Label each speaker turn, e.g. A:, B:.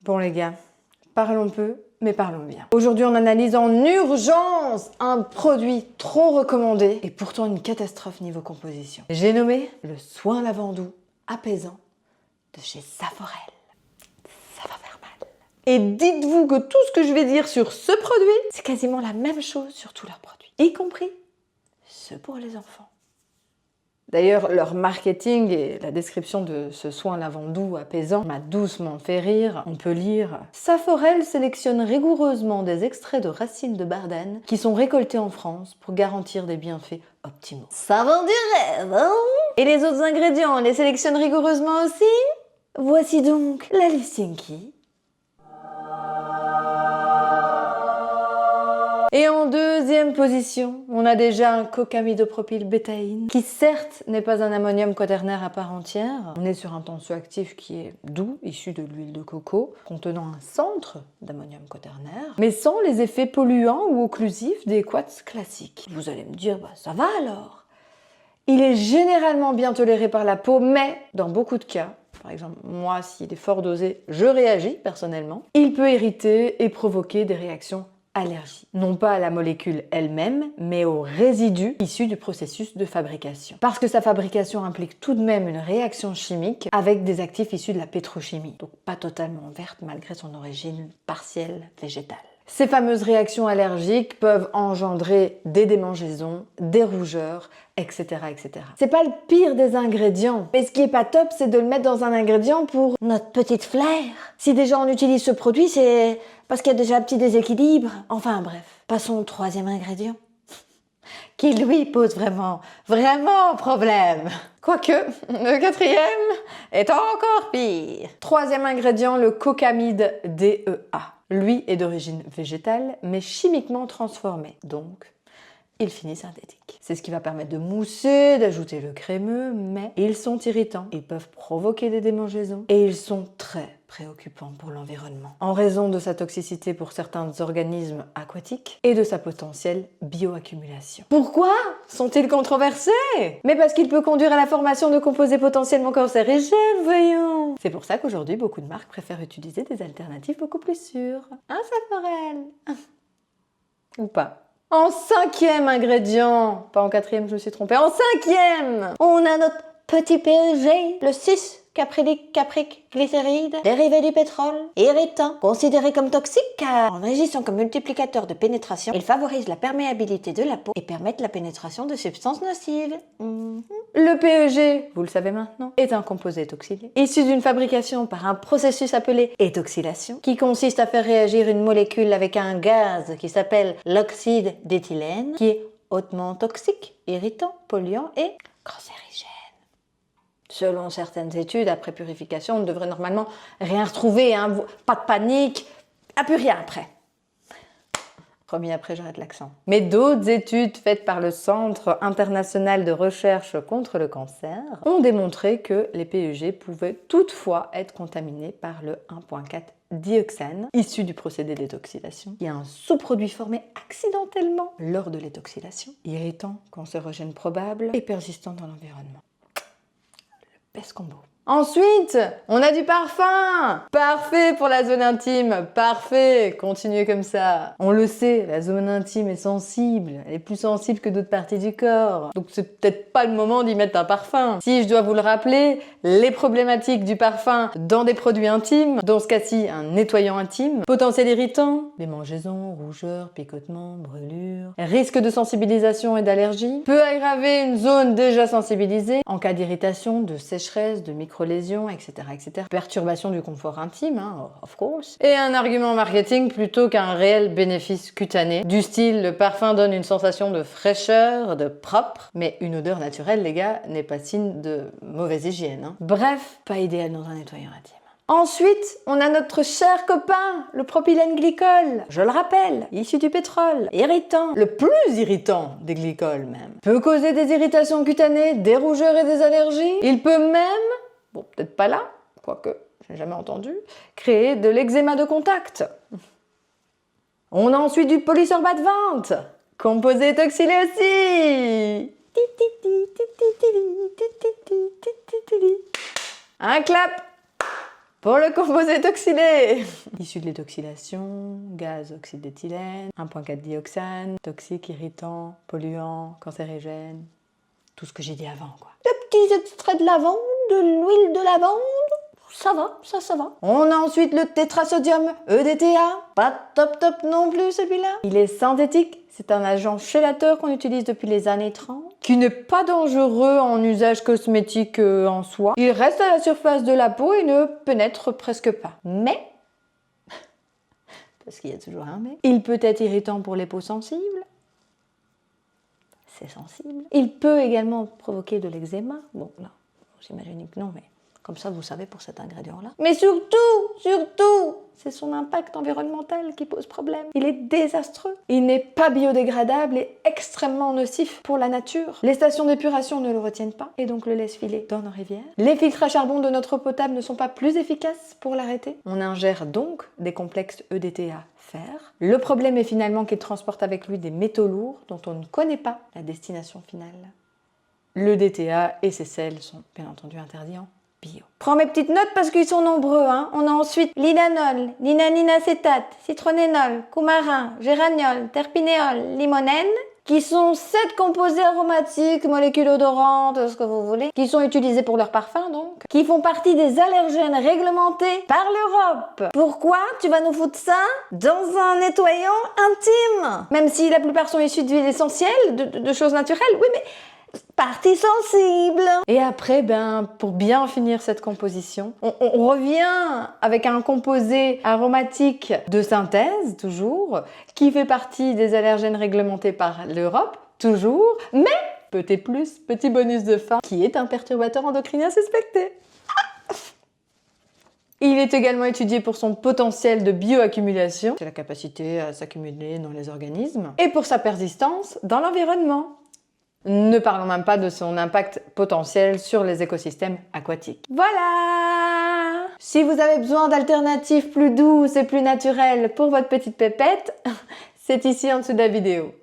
A: Bon les gars, parlons peu, mais parlons bien. Aujourd'hui, on analyse en urgence un produit trop recommandé et pourtant une catastrophe niveau composition. J'ai nommé le soin lavandou apaisant de chez Saforel. Ça va faire mal. Et dites-vous que tout ce que je vais dire sur ce produit, c'est quasiment la même chose sur tous leurs produits, y compris ceux pour les enfants. D'ailleurs, leur marketing et la description de ce soin lavandou apaisant m'a doucement fait rire. On peut lire « Saforel sélectionne rigoureusement des extraits de racines de bardane qui sont récoltés en France pour garantir des bienfaits optimaux. » Ça vend du rêve, hein? Et les autres ingrédients, on les sélectionne rigoureusement aussi? Voici donc la listing qui... Et en deuxième position, on a déjà un cocamidopropylbétaïne, qui certes n'est pas un ammonium quaternaire à part entière. On est sur un tensioactif qui est doux, issu de l'huile de coco, contenant un centre d'ammonium quaternaire, mais sans les effets polluants ou occlusifs des quartz classiques. Vous allez me dire, bah ça va alors. Il est généralement bien toléré par la peau, mais dans beaucoup de cas, par exemple, moi, s'il est fort dosé, je réagis personnellement, il peut irriter et provoquer des réactions allergie. Non pas à la molécule elle-même, mais aux résidus issus du processus de fabrication. Parce que sa fabrication implique tout de même une réaction chimique avec des actifs issus de la pétrochimie, donc pas totalement verte malgré son origine partielle végétale. Ces fameuses réactions allergiques peuvent engendrer des démangeaisons, des rougeurs, etc. etc. C'est pas le pire des ingrédients, mais ce qui est pas top, c'est de le mettre dans un ingrédient pour notre petite flair. Si déjà on utilise ce produit, c'est parce qu'il y a déjà un petit déséquilibre. Enfin bref, passons au troisième ingrédient, qui lui pose vraiment problème. Quoique, le quatrième est encore pire. Troisième ingrédient, le cocamide DEA. Lui est d'origine végétale, mais chimiquement transformé, donc il finit synthétique. C'est ce qui va permettre de mousser, d'ajouter le crémeux, mais ils sont irritants, ils peuvent provoquer des démangeaisons et ils sont très préoccupants pour l'environnement, en raison de sa toxicité pour certains organismes aquatiques et de sa potentielle bioaccumulation. Pourquoi sont-ils controversés? Mais parce qu'il peut conduire à la formation de composés potentiellement cancérigènes, voyons. C'est pour ça qu'aujourd'hui, beaucoup de marques préfèrent utiliser des alternatives beaucoup plus sûres. Hein, Saforel? Ou pas? En cinquième ingrédient, pas en quatrième, je me suis trompée, en cinquième, on a notre petit PEG, le 6-caprylique caprique glycéride, dérivé du pétrole, irritant, considéré comme toxique car en agissant comme multiplicateur de pénétration, il favorise la perméabilité de la peau et permet la pénétration de substances nocives. Le PEG, vous le savez maintenant, est un composé étoxylé, issu d'une fabrication par un processus appelé étoxylation, qui consiste à faire réagir une molécule avec un gaz qui s'appelle l'oxyde d'éthylène, qui est hautement toxique, irritant, polluant et cancérigène. Selon certaines études, après purification, on ne devrait normalement rien retrouver, hein. Pas de panique, plus rien après. Promis, après j'arrête l'accent. Mais d'autres études faites par le Centre international de recherche contre le cancer ont démontré que les PEG pouvaient toutefois être contaminés par le 1,4 dioxane, issu du procédé d'étoxylation, qui est un sous-produit formé accidentellement lors de l'étoxylation, irritant, cancérogène probable et persistant dans l'environnement. Le best combo. Ensuite, on a du parfum. Parfait pour la zone intime, parfait, continuez comme ça. On le sait, la zone intime est sensible, elle est plus sensible que d'autres parties du corps. Donc c'est peut-être pas le moment d'y mettre un parfum. Si je dois vous le rappeler, les problématiques du parfum dans des produits intimes, dans ce cas-ci un nettoyant intime, potentiel irritant, démangeaisons, rougeurs, picotements, brûlures, risque de sensibilisation et d'allergie, peut aggraver une zone déjà sensibilisée en cas d'irritation, de sécheresse, de micro-lésions, etc., etc. Perturbation du confort intime, hein, of course. Et un argument marketing plutôt qu'un réel bénéfice cutané. Du style, le parfum donne une sensation de fraîcheur, de propre, mais une odeur naturelle, les gars, n'est pas signe de mauvaise hygiène. Hein. Bref, pas idéal dans un nettoyant intime. Ensuite, on a notre cher copain, le propylène glycol. Je le rappelle, issu du pétrole, irritant, le plus irritant des glycols même. Peut causer des irritations cutanées, des rougeurs et des allergies. Il peut même, bon peut-être pas là, quoique j'ai jamais entendu, créer de l'eczéma de contact. On a ensuite du polysorbate 20, composé étoxylé aussi. Un clap. Pour le composé toxylé, issu de l'étoxylation, gaz oxyde d'éthylène, 1,4 dioxane, toxique, irritant, polluant, cancérigène, tout ce que j'ai dit avant, quoi. De petits extraits de lavande, de l'huile de lavande, ça va, ça va. On a ensuite le tétrasodium EDTA, pas top non plus celui-là. Il est synthétique, c'est un agent chélateur qu'on utilise depuis les années 30, qui n'est pas dangereux en usage cosmétique en soi. Il reste à la surface de la peau et ne pénètre presque pas. Mais, parce qu'il y a toujours un mais, il peut être irritant pour les peaux sensibles. C'est sensible. Il peut également provoquer de l'eczéma. Bon, là, j'imagine que non, mais comme ça, vous savez pour cet ingrédient-là. Mais surtout, c'est son impact environnemental qui pose problème. Il est désastreux. Il n'est pas biodégradable et extrêmement nocif pour la nature. Les stations d'épuration ne le retiennent pas et donc le laissent filer dans nos rivières. Les filtres à charbon de notre eau potable ne sont pas plus efficaces pour l'arrêter. On ingère donc des complexes EDTA fer. Le problème est finalement qu'il transporte avec lui des métaux lourds dont on ne connaît pas la destination finale. Le DTA et ses sels sont bien entendu interdits en bio. Prends mes petites notes parce qu'ils sont nombreux. On a ensuite linanol, linaninacétate, citronénol, coumarin, géraniol, terpinéol, limonène, qui sont 7 composés aromatiques, molécules odorantes, ce que vous voulez, qui sont utilisés pour leur parfum donc, qui font partie des allergènes réglementés par l'Europe. Pourquoi tu vas nous foutre ça dans un nettoyant intime? Même si la plupart sont issus d'huiles essentielles, de choses naturelles, oui mais partie sensible. Et après, pour bien finir cette composition, on revient avec un composé aromatique de synthèse, toujours, qui fait partie des allergènes réglementés par l'Europe, toujours, mais petit bonus de fin, qui est un perturbateur endocrinien suspecté. Il est également étudié pour son potentiel de bioaccumulation, c'est la capacité à s'accumuler dans les organismes, et pour sa persistance dans l'environnement. Ne parlons même pas de son impact potentiel sur les écosystèmes aquatiques. Voilà! Si vous avez besoin d'alternatives plus douces et plus naturelles pour votre petite pépette, c'est ici en dessous de la vidéo.